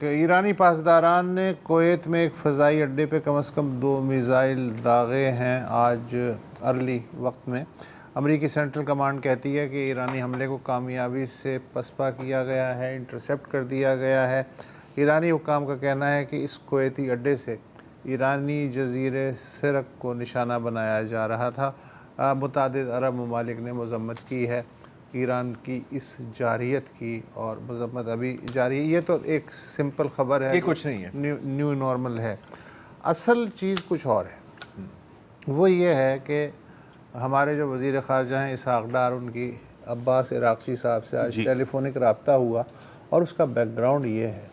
کہ ایرانی پاسداران نے کویت میں ایک فضائی اڈے پہ کم از کم 2 میزائل داغے ہیں آج ارلی وقت میں۔ امریکی سینٹرل کمانڈ کہتی ہے کہ ایرانی حملے کو کامیابی سے پسپا کیا گیا ہے، انٹرسیپٹ کر دیا گیا ہے۔ ایرانی حکام کا کہنا ہے کہ اس کویتی اڈے سے ایرانی جزیرے سرک کو نشانہ بنایا جا رہا تھا۔ متعدد عرب ممالک نے مذمت کی ہے ایران کی اس جارحیت کی، اور مذمت ابھی جاری ہے۔ یہ تو ایک سمپل خبر ہے، یہ کچھ نہیں ہے، نیو نارمل ہے۔ اصل چیز کچھ اور ہے، وہ یہ ہے کہ ہمارے جو وزیر خارجہ ہیں اسحاق ڈار، ان کی عباس عراقچی صاحب سے آج ٹیلی فونک رابطہ ہوا، اور اس کا بیک گراؤنڈ یہ ہے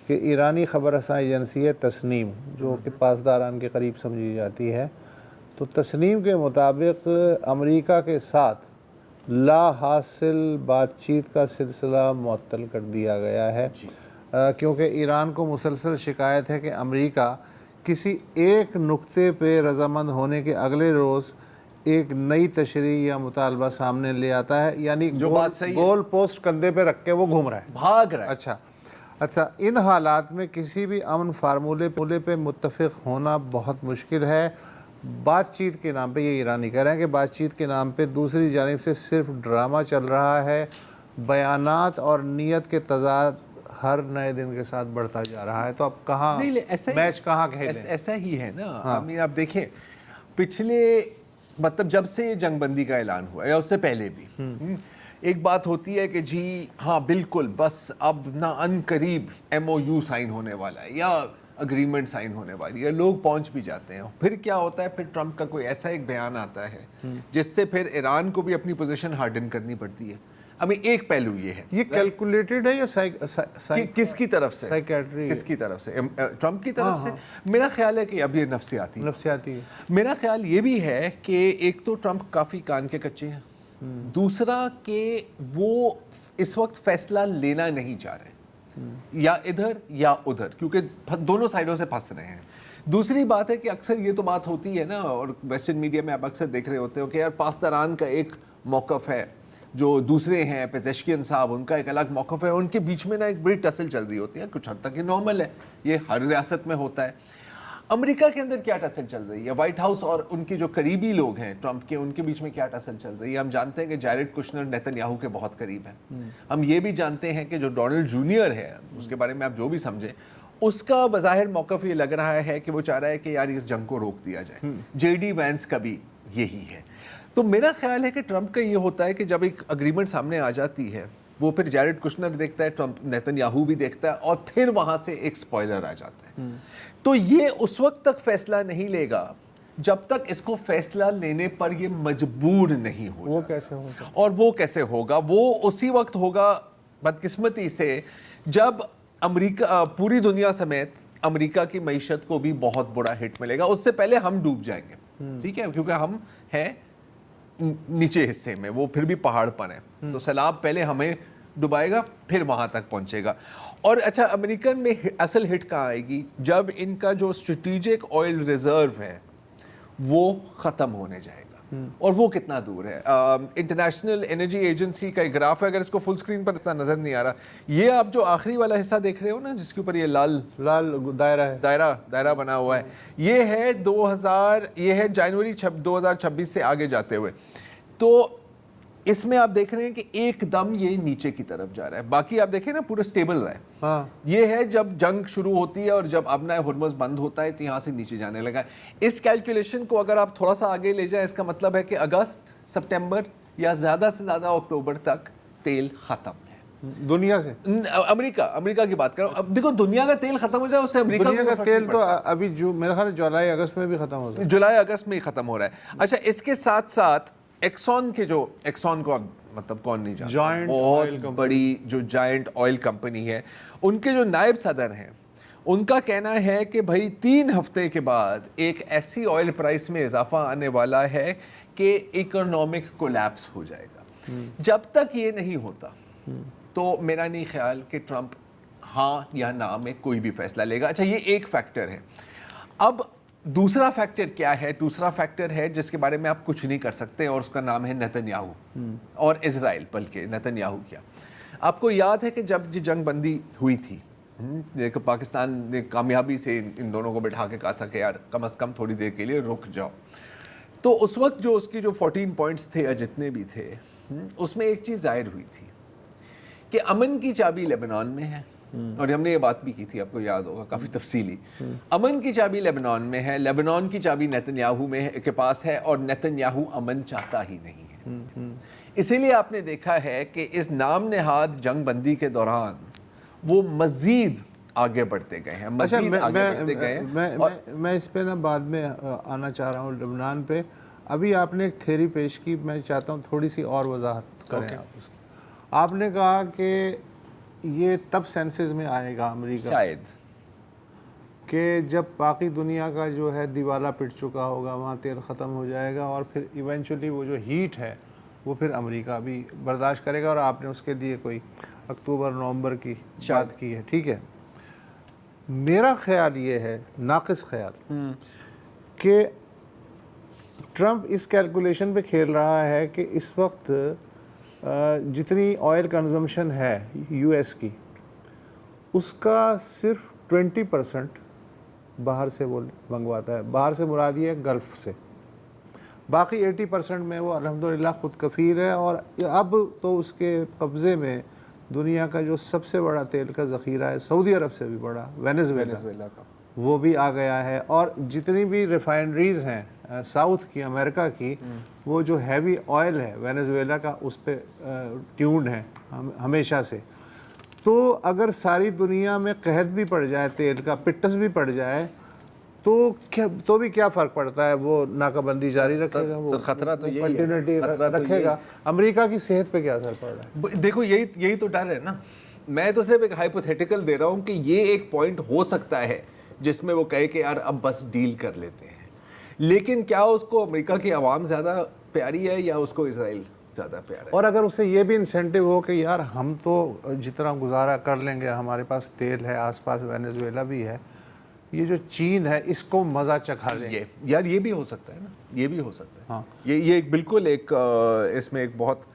کہ ایرانی خبر رساں ایجنسی تسنیم، جو کہ پاسداران کے قریب سمجھی جاتی ہے، تو تسنیم کے مطابق امریکہ کے ساتھ لا حاصل بات چیت کا سلسلہ معطل کر دیا گیا ہے، کیونکہ ایران کو مسلسل شکایت ہے کہ امریکہ کسی ایک نقطے پہ رضامند ہونے کے اگلے روز ایک نئی تشریح یا مطالبہ سامنے لے آتا ہے، یعنی گول پوسٹ کندھے پہ رکھ کے وہ گھوم رہا ہے، بھاگ رہا ہے۔ اچھا، ان حالات میں کسی بھی امن فارمولے پہ متفق ہونا بہت مشکل ہے۔ بات چیت کے نام پہ، یہ ایرانی کہہ رہے ہیں کہ بات چیت کے نام پہ دوسری جانب سے صرف ڈرامہ چل رہا ہے، بیانات اور نیت کے تضاد ہر نئے دن کے ساتھ بڑھتا جا رہا ہے۔ تو اب کہاں میچ کہاں کھیلیں؟ ایسا ہی ہے نا، آپ دیکھیں پچھلے مطلب جب سے یہ جنگ بندی کا اعلان ہوا یا اس سے پہلے بھی ایک بات ہوتی ہے کہ جی ہاں بالکل بس اب نہ ان قریب ایم او یو سائن ہونے والا ہے یا اگریمنٹ سائن ہونے والی ہے، لوگ پہنچ بھی جاتے ہیں، پھر کیا ہوتا ہے، پھر ٹرمپ کا کوئی ایسا ایک بیان آتا ہے جس سے پھر ایران کو بھی اپنی پوزیشن ہارڈن کرنی پڑتی ہے۔ ابھی ایک پہلو یہ ہے، یہ کیلکولیٹڈ ہے یا کس کی طرف سے؟ کس کی طرف سے؟ ٹرمپ کی طرف سے؟ میرا خیال ہے کہ اب یہ نفسیاتی ہے۔ میرا خیال یہ بھی ہے کہ ایک تو ٹرمپ کافی کان کے کچے ہیں، دوسرا کہ وہ اس وقت فیصلہ لینا نہیں چاہ رہے، یا ادھر یا ادھر، کیونکہ دونوں سائڈوں سے پھنس رہے ہیں۔ دوسری بات ہے کہ اکثر یہ تو بات ہوتی ہے نا، اور ویسٹرن میڈیا میں آپ اکثر دیکھ رہے ہوتے ہو کہ یار پاسداران کا ایک موقف ہے، جو دوسرے ہیں پیزیشکین صاحب ان کا ایک الگ موقف ہے، ان کے بیچ میں نا ایک بڑی ٹسل چل رہی ہوتی ہے، کچھ حد تک یہ نارمل ہے، یہ ہر ریاست میں ہوتا ہے۔ امریکہ کے اندر کیا ٹسل چل رہی ہے، وائٹ ہاؤس اور ان کے جو قریبی لوگ ہیں ٹرمپ کے، ان کے بیچ میں کیا ٹسل چل رہی ہے؟ ہم جانتے ہیں کہ جیرڈ کشنر نیتن یاہو کے بہت قریب ہیں، ہم یہ بھی جانتے ہیں کہ جو ڈونلڈ جونیئر ہے، اس کے بارے میں آپ جو بھی سمجھیں، اس کا بظاہر موقف یہ لگ رہا ہے کہ وہ چاہ رہا ہے کہ یار اس جنگ کو روک دیا جائے۔ جے ڈی وینس کا بھی یہی ہے۔ تو میرا خیال ہے کہ ٹرمپ کا یہ ہوتا ہے کہ جب ایک اگریمنٹ سامنے آ جاتی ہے، وہ پھر جیرڈ کشنر دیکھتا ہے، ٹرمپ نیتن یاہو بھی دیکھتا ہے، اور پھر وہاں سے ایک سپوائلر آ جاتا ہے۔ تو یہ اس وقت تک فیصلہ نہیں لے گا جب تک اس کو فیصلہ لینے پر یہ مجبور نہیں ہو جائے۔ وہ کیسے ہوگا؟ اور وہ کیسے ہوگا؟ وہ اسی وقت ہوگا بدقسمتی سے جب امریکہ، پوری دنیا سمیت امریکہ کی معیشت کو بھی بہت بڑا ہٹ ملے گا۔ اس سے پہلے ہم ڈوب جائیں گے، ٹھیک ہے، کیونکہ ہم ہیں نیچے حصے میں، وہ پھر بھی پہاڑ پر ہیں، تو سیلاب پہلے ہمیں ڈبائے گا پھر وہاں تک پہنچے گا۔ اور اچھا، امریکن میں اصل ہٹ کہاں آئے گی؟ جب ان کا جو اسٹریٹجک آئل ریزرو ہے وہ ختم ہونے جائے گا، اور وہ کتنا دور ہے؟ انٹرنیشنل انرجی ایجنسی کا ایک گراف ہے، اگر اس کو فل سکرین پر اتنا نظر نہیں آ رہا، یہ آپ جو آخری والا حصہ دیکھ رہے ہو نا، جس کے اوپر یہ لال دائرہ بنا ہوا ہے، یہ ہے یہ ہے جنوری 2026 سے آگے جاتے ہوئے۔ تو اس میں آپ دیکھ رہے ہیں کہ ایک دم یہ نیچے کی طرف جا رہا ہے، باقی آپ دیکھیں نا پورا سٹیبل رہا ہے۔ یہ ہے جب جنگ شروع ہوتی ہے اور جب ابنا ہرمز بند ہوتا ہے تو یہاں سے نیچے جانے لگا ہے۔ اس کیلکولیشن کو اگر آپ تھوڑا سا آگے لے جائیں، اس کا مطلب ہے کہ اگست، سپٹمبر یا زیادہ سے زیادہ اکتوبر تک تیل ختم ہے دنیا سے۔ امریکہ کی بات کرو، اب دیکھو دنیا کا تیل ختم ہو جائے اس سے امریکہ کا تیل تو ابھی میرے خیال جولائی اگست میں بھی ختم ہو جائے، جولائی اگست میں ہی ختم ہو رہا ہے۔ اچھا، اس کے ساتھ ساتھ ایکسون کو مطلب کون نہیں جانتا، بہت بڑی جو جائنٹ آئل کمپنی ہے، ان کے جو نائب صدر ہیں، ان کا کہنا ہے کہ بھائی 3 ہفتے کے بعد ایک ایسی آئل پرائس میں اضافہ آنے والا ہے کہ اکنامک کولیپس ہو جائے گا۔ جب تک یہ نہیں ہوتا تو میرا نہیں خیال کہ ٹرمپ ہاں یا نہ میں کوئی بھی فیصلہ لے گا۔ اچھا، یہ ایک فیکٹر ہے۔ اب دوسرا فیکٹر کیا ہے؟ دوسرا فیکٹر ہے جس کے بارے میں آپ کچھ نہیں کر سکتے، اور اس کا نام ہے نیتن یاہو اور اسرائیل، بلکہ نیتن یاہو کیا۔ آپ کو یاد ہے کہ جب جنگ بندی ہوئی تھی لیکن پاکستان نے کامیابی سے ان دونوں کو بٹھا کے کہا تھا کہ یار کم از کم تھوڑی دیر کے لیے رک جاؤ. تو اس وقت جو اس کی جو 14 پوائنٹس تھے یا جتنے بھی تھے, اس میں ایک چیز ظاہر ہوئی تھی کہ امن کی چابی لیبنان میں ہے, اور ہم نے یہ بات بھی کی تھی, آپ کو یاد ہوگا کافی تفصیلی. امن کی چابی لیبنان میں ہے, لیبنان کی چابی نیتن یاہو کے پاس ہے, اور نیتن یاہو امن چاہتا ہی نہیں ہے. اسی لیے آپ نے دیکھا ہے کہ اس نام نہاد جنگ بندی کے دوران وہ مزید آگے بڑھتے گئے ہیں, مزید آگے بڑھتے گئے ہیں. میں اس پہ نا بعد میں آنا چاہ رہا ہوں لبنان پہ. ابھی آپ نے ایک تھیوری پیش کی, میں چاہتا ہوں تھوڑی سی اور وضاحت کریں آپ اس کی. آپ نے کہا کہ یہ تب سینسز میں آئے گا امریکہ شاید کہ جب باقی دنیا کا جو ہے دیوالا پٹ چکا ہوگا, وہاں تیل ختم ہو جائے گا, اور پھر ایونچولی وہ جو ہیٹ ہے وہ پھر امریکہ بھی برداشت کرے گا. اور آپ نے اس کے لیے کوئی اکتوبر نومبر کی بات کی ہے, ٹھیک ہے. میرا خیال یہ ہے, ناقص خیال, کہ ٹرمپ اس کیلکولیشن پہ کھیل رہا ہے کہ اس وقت جتنی آئل کنزمپشن ہے یو ایس کی, اس کا صرف 20% باہر سے وہ منگواتا ہے. باہر سے مراد یہ ہے گلف سے. باقی 80% میں وہ الحمدللہ خود کفیل ہے, اور اب تو اس کے قبضے میں دنیا کا جو سب سے بڑا تیل کا ذخیرہ ہے, سعودی عرب سے بھی بڑا, وینزویلا کا, وہ بھی آ گیا ہے. اور جتنی بھی ریفائنریز ہیں ساؤتھ کی, امریکہ کی, وہ جو ہیوی آئل ہے وینزویلا کا اس پہ ٹیونڈ ہے ہمیشہ سے. تو اگر ساری دنیا میں قحط بھی پڑ جائے, تیل کا پٹس بھی پڑ جائے, تو بھی کیا فرق پڑتا ہے, وہ ناکہ بندی جاری رکھے گا, وہ خطرہ تو یہی کنٹینیوٹی رکھے گا. امریکہ کی صحت پہ کیا اثر پڑ رہا ہے؟ دیکھو یہی تو ڈر ہے نا. میں تو صرف ایک ہائپوتھیٹیکل دے رہا ہوں کہ یہ ایک پوائنٹ ہو سکتا ہے جس میں وہ کہے کہ یار اب بس ڈیل کر لیتے ہیں. لیکن کیا اس کو امریکہ کی عوام زیادہ پیاری ہے یا اس کو اسرائیل زیادہ پیارا ہے؟ اور اگر اسے یہ بھی انسینٹیو ہو کہ یار ہم تو جتنا گزارا کر لیں گے, ہمارے پاس تیل ہے, آس پاس وینزویلا بھی ہے, یہ جو چین ہے اس کو مزہ چکھا دیں گے. یار یہ بھی ہو سکتا ہے نا, یہ بھی ہو سکتا ہے. یہ بالکل ایک اس میں ایک بہت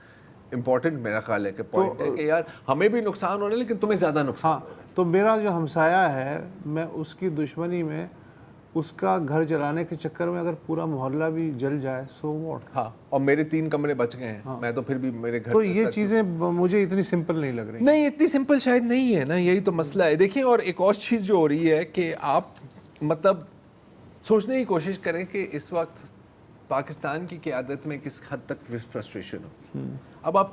امپورٹنٹ میرا خیال ہے کہ پوائنٹ ہے کہ یار ہمیں بھی نقصان ہو رہا ہے لیکن تمہیں زیادہ نقصان ہو رہا ہے. تو میرا جو ہمسایہ ہے, میں اس کی دشمنی میں اس کا گھر جلانے کے چکر میں اگر پورا محلہ بھی جل جائے, سو واٹ. ہاں, اور میرے 3 کمرے بچ گئے ہیں, میں تو پھر بھی میرے گھر. تو یہ چیزیں مجھے اتنی سمپل نہیں لگ رہی. نہیں, اتنی سمپل شاید نہیں ہے نا, یہی تو مسئلہ ہے. دیکھیں, اور ایک اور چیز جو ہو رہی ہے کہ آپ مطلب سوچنے کی کوشش کریں کہ اس وقت پاکستان کی قیادت میں کس حد تک فرسٹریشن ہو. اب آپ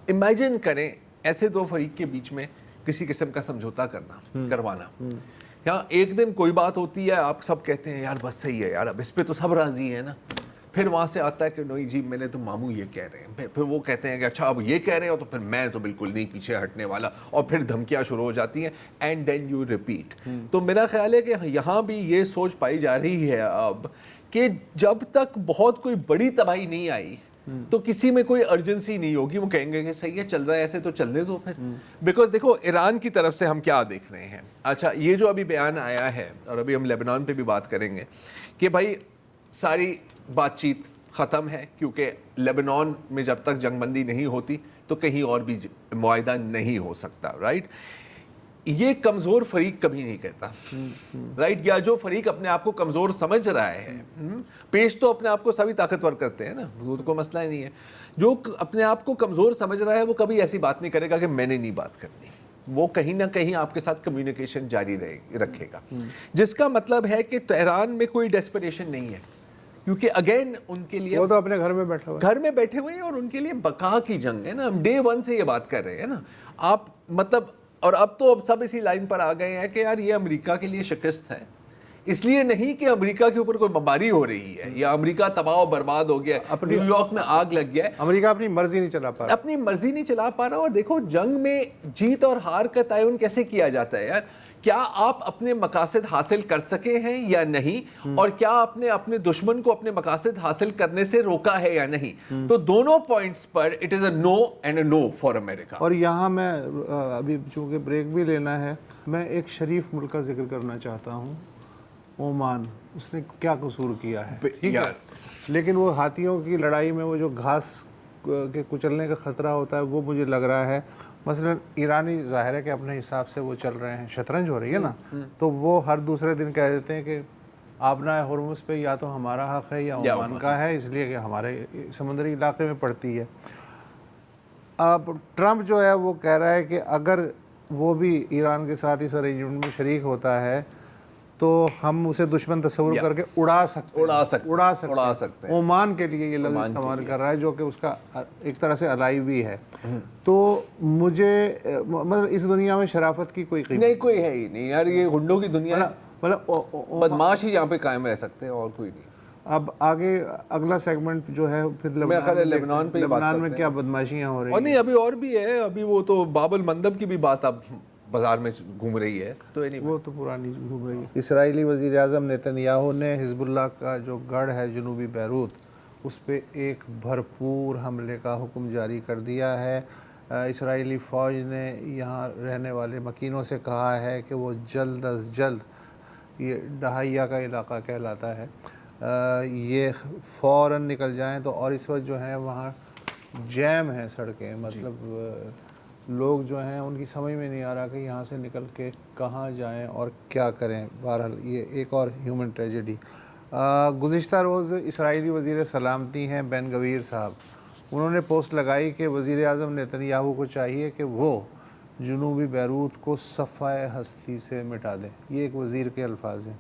امیجن کریں ایسے دو فریق کے بیچ میں کسی قسم کا سمجھوتا کروانا. یہاں ایک دن کوئی بات ہوتی ہے, آپ سب کہتے ہیں یار بس صحیح ہے یار, اب اس پہ تو سب راضی ہیں نا. پھر وہاں سے آتا ہے کہ نہیں جی میں نے تو ماموں یہ کہہ رہے ہیں, پھر وہ کہتے ہیں کہ اچھا اب یہ کہہ رہے ہو تو پھر میں تو بالکل نہیں پیچھے ہٹنے والا, اور پھر دھمکیاں شروع ہو جاتی ہیں, اینڈ دین یو ریپیٹ. تو میرا خیال ہے کہ یہاں بھی یہ سوچ پائی جا رہی ہے اب کہ جب تک بہت کوئی بڑی تباہی نہیں آئی تو کسی میں کوئی ارجنسی نہیں ہوگی. وہ کہیں گے کہ صحیح ہے, چل رہا ہے ایسے تو چلنے دو پھر. بیکاز دیکھو ایران کی طرف سے ہم کیا دیکھ رہے ہیں. اچھا, یہ جو ابھی بیان آیا ہے, اور ابھی ہم لیبنان پہ بھی بات کریں گے, کہ بھائی ساری بات چیت ختم ہے کیونکہ لیبنان میں جب تک جنگ بندی نہیں ہوتی تو کہیں اور بھی معاہدہ نہیں ہو سکتا. رائٹ, یہ کمزور فریق کبھی نہیں کہتا. رائٹ, یا جو فریق اپنے آپ کو کمزور سمجھ رہا ہے, پیش تو اپنے آپ کو سبھی طاقتور کرتے ہیں نا, وہ تو کوئی مسئلہ ہی نہیں ہے. جو اپنے آپ کو کمزور سمجھ رہا ہے وہ کبھی ایسی بات نہیں کرے گا کہ میں نے نہیں بات کرنی. وہ کہیں نہ کہیں آپ کے ساتھ کمیونیکیشن جاری رکھے گا, جس کا مطلب ہے کہ تہران میں کوئی ڈیسپریشن نہیں ہے, کیونکہ اگین ان کے لیے وہ تو اپنے گھر میں بیٹھے ہوئے ہیں, اور ان کے لیے بقا کی جنگ ہے نا. ہم ڈے 1 سے یہ بات کر رہے ہیں نا. آپ مطلب, اور اب تو سب اسی لائن پر آ گئے ہیں کہ یار یہ امریکہ کے لیے شکست ہے, اس لیے نہیں کہ امریکہ کے اوپر کوئی بمباری ہو رہی ہے یا امریکہ تباہ و برباد ہو گیا ہے, نیو یارک میں آگ لگ گیا ہے. امریکہ اپنی مرضی نہیں چلا پا رہا. اور دیکھو جنگ میں جیت اور ہار کا تعین کیسے کیا جاتا ہے یار. کیا آپ اپنے مقاصد حاصل کر سکے ہیں یا نہیں, اور کیا آپ نے اپنے دشمن کو اپنے مقاصد حاصل کرنے سے روکا ہے یا نہیں. تو دونوں پوائنٹس پر it is a no and a no for America. اور یہاں میں ابھی چونکہ بریک بھی لینا ہے, میں ایک شریف ملک کا ذکر کرنا چاہتا ہوں, عمان. اس نے کیا قصور کیا ہے, ٹھیک ہے, لیکن وہ ہاتھیوں کی لڑائی میں وہ جو گھاس کے کچلنے کا خطرہ ہوتا ہے وہ مجھے لگ رہا ہے مثلاً ایرانی ظاہر ہے کہ اپنے حساب سے وہ چل رہے ہیں، شطرنج ہو رہی ہے نا، تو وہ ہر دوسرے دن کہہ دیتے ہیں کہ آبنائے ہرمز پہ یا تو ہمارا حق ہے یا عمان کا ہے، اس لیے کہ ہمارے سمندری علاقے میں پڑتی ہے۔ اب ٹرمپ جو ہے وہ کہہ رہا ہے کہ اگر وہ بھی ایران کے ساتھ اس ارینجمنٹ میں شریک ہوتا ہے تو ہم اسے دشمن تصور کر کے اڑا سکتے ہیں۔ عمان کے لیے یہ لفظ استعمال کر رہا ہے جو کہ اس کا ایک طرح سے الائی بھی ہے۔ تو مجھے مطلب اس دنیا میں شرافت کی کوئی قیمت نہیں، کوئی ہے ہی نہیں یار، یہ غنڈوں کی دنیا ہے، مطلب بدماش ہی یہاں پہ قائم رہ سکتے ہیں اور کوئی نہیں۔ اب آگے اگلا سیگمنٹ جو ہے پھر لبنان میں کیا بدماشیاں ہو رہی ہیں، اور نہیں ابھی اور بھی ہے، ابھی وہ تو باب المندب کی بھی بات اب بازار میں گھوم رہی ہے، تو وہ تو پرانی گھوم رہی ہے۔ اسرائیلی وزیر اعظم نیتن نے حزب اللہ کا جو گڑھ ہے جنوبی بیروت، اس پہ ایک بھرپور حملے کا حکم جاری کر دیا ہے۔ اسرائیلی فوج نے یہاں رہنے والے مکینوں سے کہا ہے کہ وہ جلد از جلد، یہ ڈہائیا کا علاقہ کہلاتا ہے، یہ فوراً نکل جائیں تو، اور اس وقت جو ہے وہاں جیم ہیں سڑکیں، مطلب لوگ جو ہیں ان کی سمجھ میں نہیں آ رہا کہ یہاں سے نکل کے کہاں جائیں اور کیا کریں۔ بہرحال یہ ایک اور ہیومن ٹریجڈی۔ گزشتہ روز اسرائیلی وزیر سلامتی ہیں بین گویر صاحب، انہوں نے پوسٹ لگائی کہ وزیر اعظم نیتن یاہو کو چاہیے کہ وہ جنوبی بیروت کو صفحہ ہستی سے مٹا دیں۔ یہ ایک وزیر کے الفاظ ہیں۔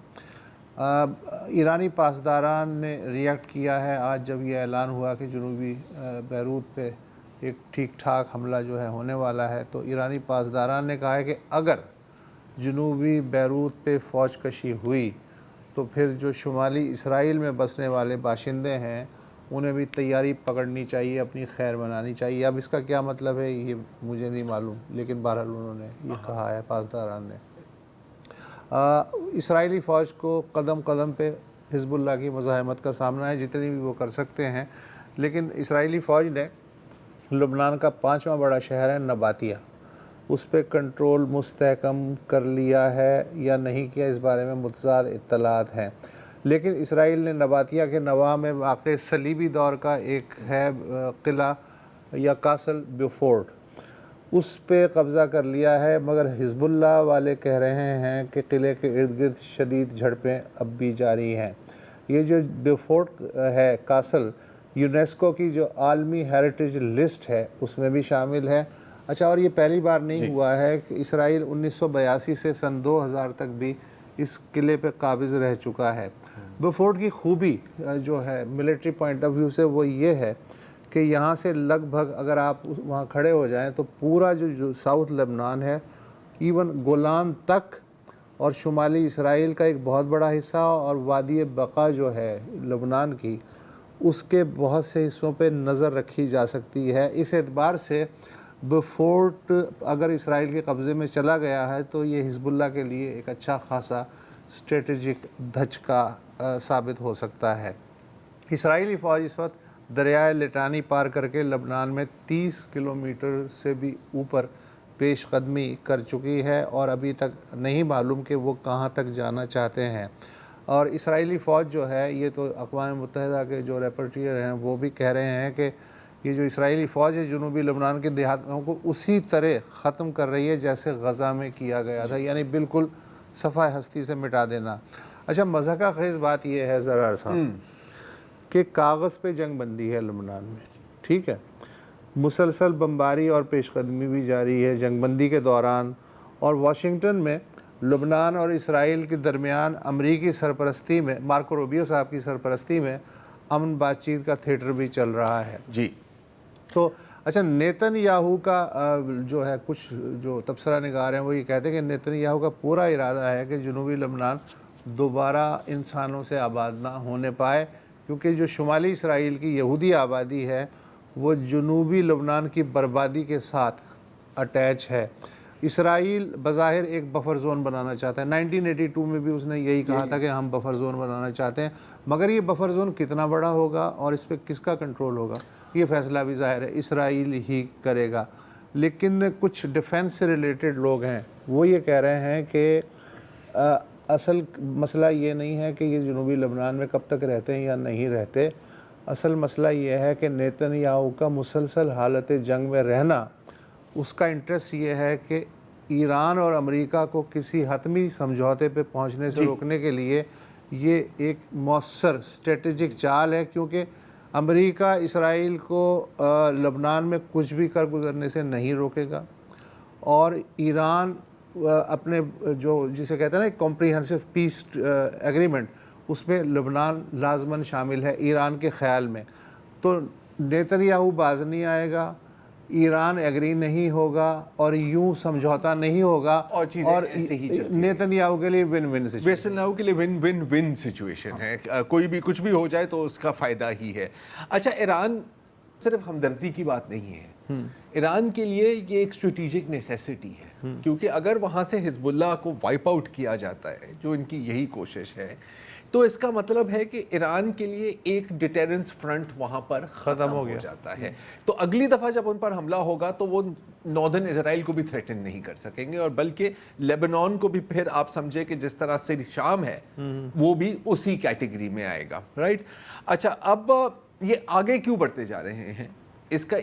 ایرانی پاسداران نے ریئیکٹ کیا ہے آج جب یہ اعلان ہوا کہ جنوبی بیروت پہ ایک ٹھیک ٹھاک حملہ جو ہے ہونے والا ہے، تو ایرانی پاسداران نے کہا ہے کہ اگر جنوبی بیروت پہ فوج کشی ہوئی تو پھر جو شمالی اسرائیل میں بسنے والے باشندے ہیں انہیں بھی تیاری پکڑنی چاہیے، اپنی خیر منانی چاہیے۔ اب اس کا کیا مطلب ہے یہ مجھے نہیں معلوم، لیکن بہرحال انہوں نے یہ کہا ہے پاسداران نے۔ اسرائیلی فوج کو قدم قدم پہ حزب اللہ کی مزاحمت کا سامنا ہے، جتنی بھی وہ کر سکتے ہیں، لیکن اسرائیلی فوج نے لبنان کا 5واں بڑا شہر ہے نباتیہ، اس پہ کنٹرول مستحکم کر لیا ہے یا نہیں کیا، اس بارے میں متضاد اطلاعات ہیں۔ لیکن اسرائیل نے نباتیہ کے نواح میں واقع صلیبی دور کا ایک ہے قلعہ یا کاسل بیوفورٹ، اس پہ قبضہ کر لیا ہے، مگر حزب اللہ والے کہہ رہے ہیں کہ قلعے کے ارد گرد شدید جھڑپیں اب بھی جاری ہیں۔ یہ جو بیوفورٹ ہے کاسل، یونیسکو کی جو عالمی ہیریٹیج لسٹ ہے اس میں بھی شامل ہے۔ اچھا، اور یہ پہلی بار نہیں ہوا ہے کہ اسرائیل 1982 سے سن 2000 تک بھی اس قلعے پہ قابض رہ چکا ہے۔ بیوفورٹ کی خوبی جو ہے ملٹری پوائنٹ آف ویو سے وہ یہ ہے کہ یہاں سے لگ بھگ اگر آپ وہاں کھڑے ہو جائیں تو پورا جو ساؤتھ لبنان ہے، ایون گولان تک، اور شمالی اسرائیل کا ایک بہت بڑا حصہ، اور وادی بقا جو ہے لبنان کی، اس کے بہت سے حصوں پہ نظر رکھی جا سکتی ہے۔ اس اعتبار سے بیوفورٹ اگر اسرائیل کے قبضے میں چلا گیا ہے تو یہ حزب اللہ کے لیے ایک اچھا خاصا اسٹریٹجک دھچکا ثابت ہو سکتا ہے۔ اسرائیلی فوج اس وقت دریائے لٹانی پار کر کے لبنان میں 30 کلومیٹر سے بھی اوپر پیش قدمی کر چکی ہے، اور ابھی تک نہیں معلوم کہ وہ کہاں تک جانا چاہتے ہیں۔ اور اسرائیلی فوج جو ہے، یہ تو اقوام متحدہ کے جو ریپورٹیر ہیں وہ بھی کہہ رہے ہیں کہ یہ جو اسرائیلی فوج ہے جنوبی لبنان کے دیہاتوں کو اسی طرح ختم کر رہی ہے جیسے غزہ میں کیا گیا تھا، یعنی بالکل صفحہ ہستی سے مٹا دینا۔ اچھا، مضحکہ خیز بات یہ ہے زرار صاحب کہ کاغذ پہ جنگ بندی ہے لبنان میں، ٹھیک ہے، مسلسل بمباری اور پیش قدمی بھی جاری ہے جنگ بندی کے دوران، اور واشنگٹن میں لبنان اور اسرائیل کے درمیان امریکی سرپرستی میں، مارکو روبیو صاحب کی سرپرستی میں امن بات چیت کا تھیٹر بھی چل رہا ہے۔ جی تو اچھا، نیتن یاہو کا جو ہے کچھ جو تبصرہ نگار ہیں وہ یہ کہتے ہیں کہ نیتن یاہو کا پورا ارادہ ہے کہ جنوبی لبنان دوبارہ انسانوں سے آباد نہ ہونے پائے، کیونکہ جو شمالی اسرائیل کی یہودی آبادی ہے وہ جنوبی لبنان کی بربادی کے ساتھ اٹیچ ہے۔ اسرائیل بظاہر ایک بفر زون بنانا چاہتا ہے، 1982 میں بھی اس نے یہی کہا تھا کہ ہم بفر زون بنانا چاہتے ہیں، مگر یہ بفر زون کتنا بڑا ہوگا اور اس پہ کس کا کنٹرول ہوگا، یہ فیصلہ بھی ظاہر ہے اسرائیل ہی کرے گا۔ لیکن کچھ ڈیفنس سے ریلیٹڈ لوگ ہیں وہ یہ کہہ رہے ہیں کہ اصل مسئلہ یہ نہیں ہے کہ یہ جنوبی لبنان میں کب تک رہتے ہیں یا نہیں رہتے، اصل مسئلہ یہ ہے کہ نیتن یاہو کا مسلسل حالت جنگ میں رہنا اس کا انٹرسٹ یہ ہے کہ ایران اور امریکہ کو کسی حتمی سمجھوتے پہ پہنچنے سے روکنے کے لیے یہ ایک مؤثر اسٹریٹجک چال ہے، کیونکہ امریکہ اسرائیل کو لبنان میں کچھ بھی کر گزرنے سے نہیں روکے گا، اور ایران اپنے جو جسے کہتے ہیں نا ایک کمپریہنسو پیس ایگریمنٹ، اس میں لبنان لازماً شامل ہے ایران کے خیال میں. تو نیتن باز نہیں آئے گا، ایران ایگری نہیں ہوگا، اور یوں سمجھوتا نہیں ہوگا، اور چیزیں ایسے ہی چلتی ہیں. نیتن کے لیے ون ون ویسن کے لیے ون ون ون سچویشن ہے، کوئی بھی کچھ بھی ہو جائے تو اس کا فائدہ ہی ہے. اچھا، ایران صرف ہمدردی کی بات نہیں ہے، ایران کے لیے یہ ایک اسٹریٹجک نیسیسٹی ہے، کیونکہ اگر وہاں سے حزب اللہ کو وائپ آؤٹ کیا جاتا ہے، جو ان کی یہی کوشش ہے، تو اس کا مطلب ہے کہ ایران کے لیے ایک ڈیٹرنس فرنٹ وہاں پر ختم ہو جاتا ہے. تو اگلی دفعہ جب ان پر حملہ ہوگا تو وہ ناردرن اسرائیل کو بھی تھریٹن نہیں کر سکیں گے، اور بلکہ لیبنان کو بھی پھر آپ سمجھے کہ جس طرح سے شام ہے وہ بھی اسی کیٹیگری میں آئے گا، رائٹ. اچھا، اب یہ آگے کیوں بڑھتے جا رہے ہیں؟ اس کا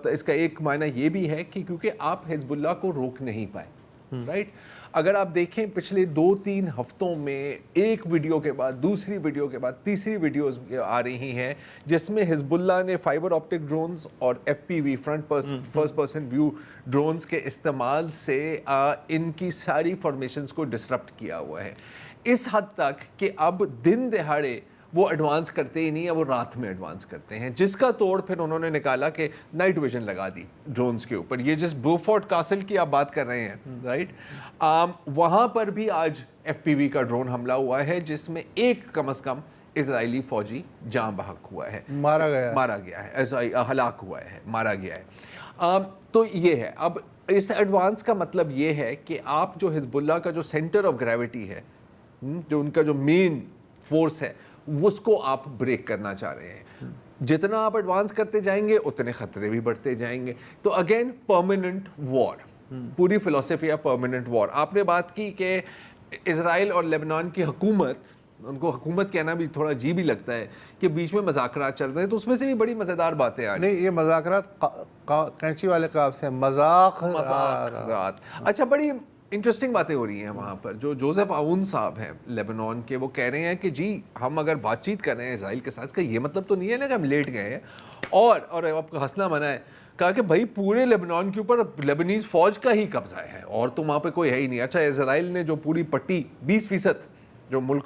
اس کا ایک معنی یہ بھی ہے کہ کیونکہ آپ حزب اللہ کو روک نہیں پائے، رائٹ. اگر آپ دیکھیں پچھلے 2-3 ہفتوں میں ایک ویڈیو کے بعد دوسری ویڈیو کے بعد تیسری ویڈیوز آ رہی ہیں جس میں حزب اللہ نے فائبر آپٹک ڈرونز اور FPV first person view drones کے استعمال سے ان کی ساری فارمیشنز کو ڈسرپٹ کیا ہوا ہے، اس حد تک کہ اب دن دہاڑے وہ ایڈوانس کرتے ہی نہیں، اب وہ رات میں ایڈوانس کرتے ہیں، جس کا توڑ پھر انہوں نے نکالا کہ نائٹ ویژن لگا دی ڈرونز کے اوپر. یہ جس بوفورٹ کاسل کی آپ بات کر رہے ہیں، رائٹ، وہاں پر بھی آج FPV کا ڈرون حملہ ہوا ہے جس میں ایک کم از کم اسرائیلی فوجی جاں بحق ہوا ہے، مارا گیا ہے، ہلاک ہوا ہے، مارا گیا ہے. تو یہ ہے. اب اس ایڈوانس کا مطلب یہ ہے کہ آپ جو حزب اللہ کا جو سینٹر آف گریوٹی ہے، جو ان کا جو مین فورس ہے، اس کو آپ بریک کرنا چاہ رہے ہیں. جتنا آپ ایڈوانس کرتے جائیں گے اتنے خطرے بھی بڑھتے جائیں گے. تو اگین پرماننٹ وار، پوری فلسفی ہے پرماننٹ وار. آپ نے بات کی کہ اسرائیل اور لیبنان کی حکومت، ان کو حکومت کہنا بھی تھوڑا عجیب ہی لگتا ہے کہ بیچ میں مذاکرات چل رہے ہیں، تو اس میں سے بھی بڑی مزیدار باتیں آ رہی ہیں. نہیں، یہ مذاکرات کینچی والے کاف سے مذاکرات. اچھا، بڑی انٹرسٹنگ باتیں ہو رہی ہیں وہاں پر. جو جوزف آؤن صاحب ہیں لیبنان کے، وہ کہہ رہے ہیں کہ جی ہم اگر بات چیت کر رہے ہیں اسرائیل کے ساتھ، کا یہ مطلب تو نہیں ہے نا کہ ہم لیٹ گئے ہیں. اور آپ کو ہنسنا منع ہے، کہا کہ بھائی پورے لیبنان کے اوپر لیبنیز فوج کا ہی قبضہ ہے اور تو وہاں پہ کوئی ہے ہی نہیں. اچھا، اسرائیل نے جو پوری پٹی 20% جو ملک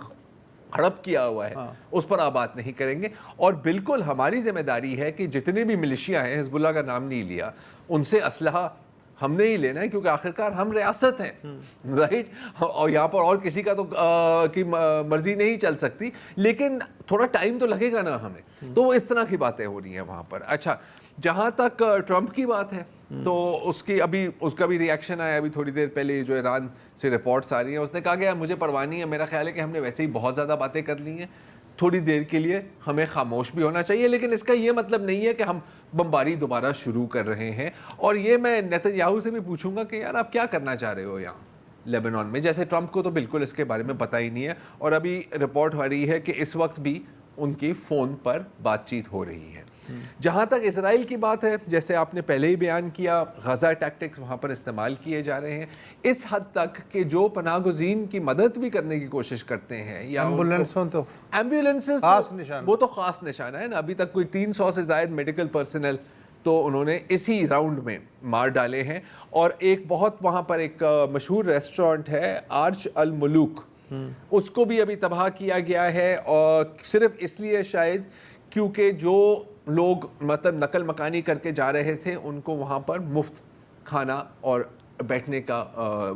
ہڑپ کیا ہوا ہے اس پر آپ بات نہیں کریں گے. اور بالکل ہماری ذمہ داری ہے کہ جتنے بھی ملیشیا ہیں، حزب اللہ کا نام نہیں لیا، ان سے اسلحہ ہم نے ہی لینا ہے، کیونکہ آخرکار ہم ریاست ہیں، رائٹ. اور یہاں پر اور کسی کا تو کی مرضی نہیں چل سکتی، لیکن تھوڑا ٹائم تو لگے گا نا ہمیں. تو وہ اس طرح کی باتیں ہو رہی ہیں وہاں پر. اچھا، جہاں تک ٹرمپ کی بات ہے تو اس کا بھی ری ایکشن آیا ابھی تھوڑی دیر پہلے. جو ایران سے رپورٹس آ رہی ہیں، اس نے کہا کہ مجھے پرواہ نہیں ہے، میرا خیال ہے کہ ہم نے ویسے ہی بہت زیادہ باتیں کر لی ہیں، تھوڑی دیر کے لیے ہمیں خاموش بھی ہونا چاہیے. لیکن اس کا یہ مطلب نہیں ہے کہ ہم بمباری دوبارہ شروع کر رہے ہیں. اور یہ میں نیتن یاہو سے بھی پوچھوں گا کہ یار آپ کیا کرنا چاہ رہے ہو یہاں لیبنان میں؟ جیسے ٹرمپ کو تو بالکل اس کے بارے میں پتہ ہی نہیں ہے، اور ابھی رپورٹ ہو رہی ہے کہ اس وقت بھی ان کی فون پر بات چیت ہو رہی ہے. جہاں تک اسرائیل کی بات ہے، جیسے آپ نے پہلے ہی بیان کیا، غزہ ٹیکٹکس وہاں پر استعمال کیے جا رہے ہیں اس حد تک کہ جو پناہ گزین کی مدد بھی کرنے کی کوشش کرتے ہیں، یا ایمبولینسز وہ تو خاص نشانہ ہے نا. ابھی تک کوئی 300 سے زائد میڈیکل پرسنل تو انہوں نے اسی راؤنڈ میں مار ڈالے ہیں. اور ایک بہت وہاں پر ایک مشہور ریسٹورنٹ ہے آرچ الملوک، اس کو بھی ابھی تباہ کیا گیا ہے، اور صرف اس لیے شاید کیونکہ جو لوگ مطلب نقل مکانی کر کے جا رہے تھے ان کو وہاں پر مفت کھانا اور بیٹھنے کا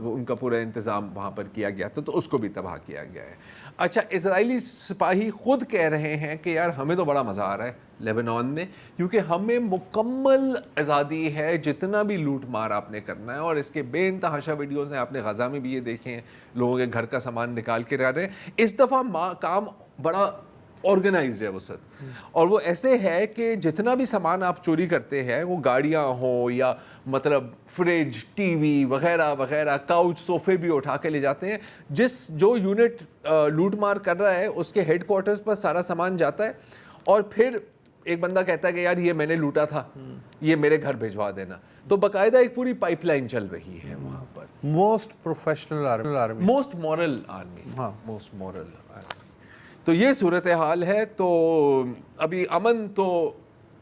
ان کا پورا انتظام وہاں پر کیا گیا تھا، تو اس کو بھی تباہ کیا گیا ہے. اچھا، اسرائیلی سپاہی خود کہہ رہے ہیں کہ یار ہمیں تو بڑا مزہ آ رہا ہے لیبنان میں، کیونکہ ہمیں مکمل آزادی ہے، جتنا بھی لوٹ مار آپ نے کرنا ہے. اور اس کے بے انتہاشا ویڈیوز ہیں، آپ نے غزہ میں بھی یہ دیکھے ہیں، لوگوں کے گھر کا سامان نکال کے رہ رہے ہیں. اس دفعہ کام بڑا آرگنائزڈ ہے وسط، اور وہ ایسے ہے کہ جتنا بھی سامان آپ چوری کرتے ہیں، وہ گاڑیاں ہوں یا مطلب فریج، ٹی وی وغیرہ وغیرہ، کاؤچ، صوفے بھی اٹھا کے لے جاتے ہیں. جو یونٹ لوٹ مار کر رہا ہے اس کے ہیڈ کوارٹرز پر سارا سامان جاتا ہے، اور پھر ایک بندہ کہتا ہے کہ یار یہ میں نے لوٹا تھا، یہ میرے گھر بھیجوا دینا. تو باقاعدہ ایک پوری پائپ لائن چل رہی ہے وہاں پر. Most professional army, most moral army, ہاں موسٹ مورل آرمی. تو یہ صورتحال ہے. تو ابھی امن تو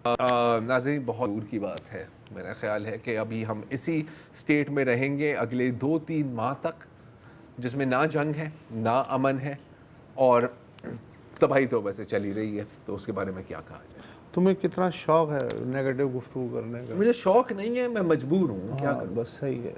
ناظرین بہت دور کی بات ہے. میرا خیال ہے کہ ابھی ہم اسی سٹیٹ میں رہیں گے اگلے 2-3 ماہ تک, جس میں نہ جنگ ہے نہ امن ہے اور تباہی تو ویسے چلی رہی ہے. تو اس کے بارے میں کیا کہا جائے. تمہیں کتنا شوق ہے نیگیٹو گفتگو کرنے کا؟ مجھے شوق نہیں ہے, میں مجبور ہوں, کیا کروں. بس صحیح ہے.